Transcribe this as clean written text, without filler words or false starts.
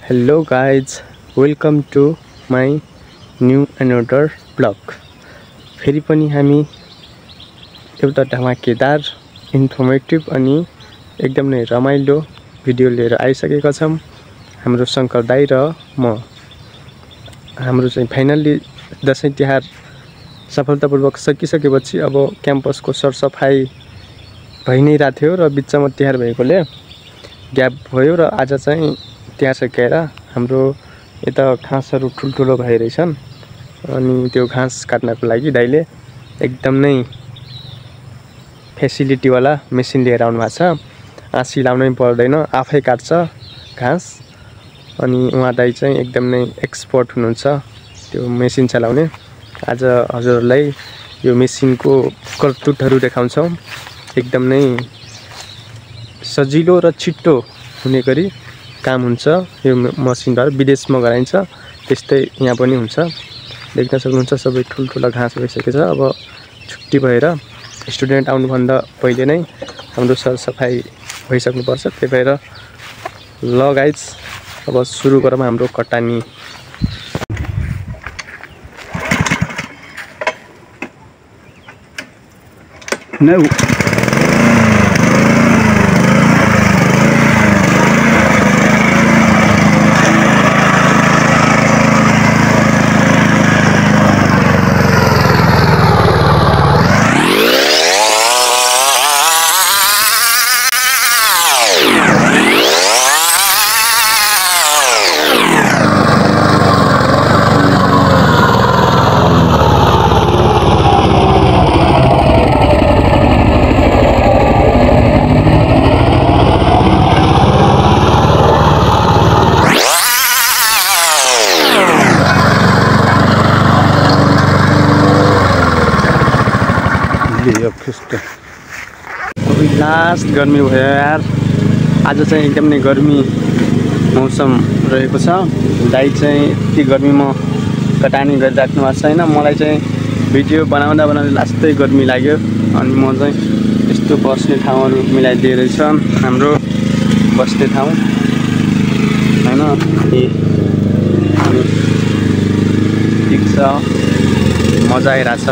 Hello guys, welcome to my new another vlog. फेरि पनि हामी एउटा धमाकेदार इन्फर्मेटिभ अनि एकदम नै रमाइलो भिडियो लिएर आइसकेका छौं। हाम्रो शंकर दाइ र म हाम्रो चाहिँ फाइनली दशैं तिहार सफलतापूर्वक सकिसकेपछि अब क्याम्पसको सरसफाई भइ नै राथ्यो र बिचमा तिहार भएकोले ग्याप भयो र आज चाहिँ तिहार सकेर हाम्रो यता घाँसहरु ठुलठुलो भइरहेछन् अनि त्यो घाँस काट्नको लागि दाइले एकदम नै फेसिलिटी वाला मेसिन लिएर आउनु भएको छ। आसी लाउनै पर्दैन, आफै काट्छ घाँस। अनि उहाँ दाइ चाहिँ एकदम नै एक्सपर्ट हुनुहुन्छ त्यो मेसिन चलाउने। आज हजुरहरुलाई यो मेसिनको करतुतहरु देखाउँछौं। एकदम नै सजिलो र छिट्टो हुने गरी काम हुन्छ यो मसिनबाट। विदेशमा गराइन्छ त्यस्तै यहाँ पनि हुन्छ। देख्न सक्नुहुन्छ सबै ठुलठुला घाँस भइसकेछ। अब छुट्टी भएर स्टुडेन्ट आउनु भन्दा पहिले नै हाम्रो सरसफाई भइसक्नु पर्छ। त्यही भएर ल गाइज अब सुरु गरौँ हाम्रो कटानी। No. अभी लास्ट गर्मी भयो यार। आज चाहिँ एकदम नै गर्मी मौसम रहेको छ। दाइ चाहिँ यति गर्मीमा कटानी गरिराख्नु भएको छैन। मलाई चाहिँ भिडियो बनाउँदा लास्टै गर्मी लाग्यो अनि म चाहिँ यस्तो बस्ने ठाउँहरु मिलाइदिएर छ। हाम्रो बस्ने ठाउँ हैन ठिक छ, मजा आइराछ।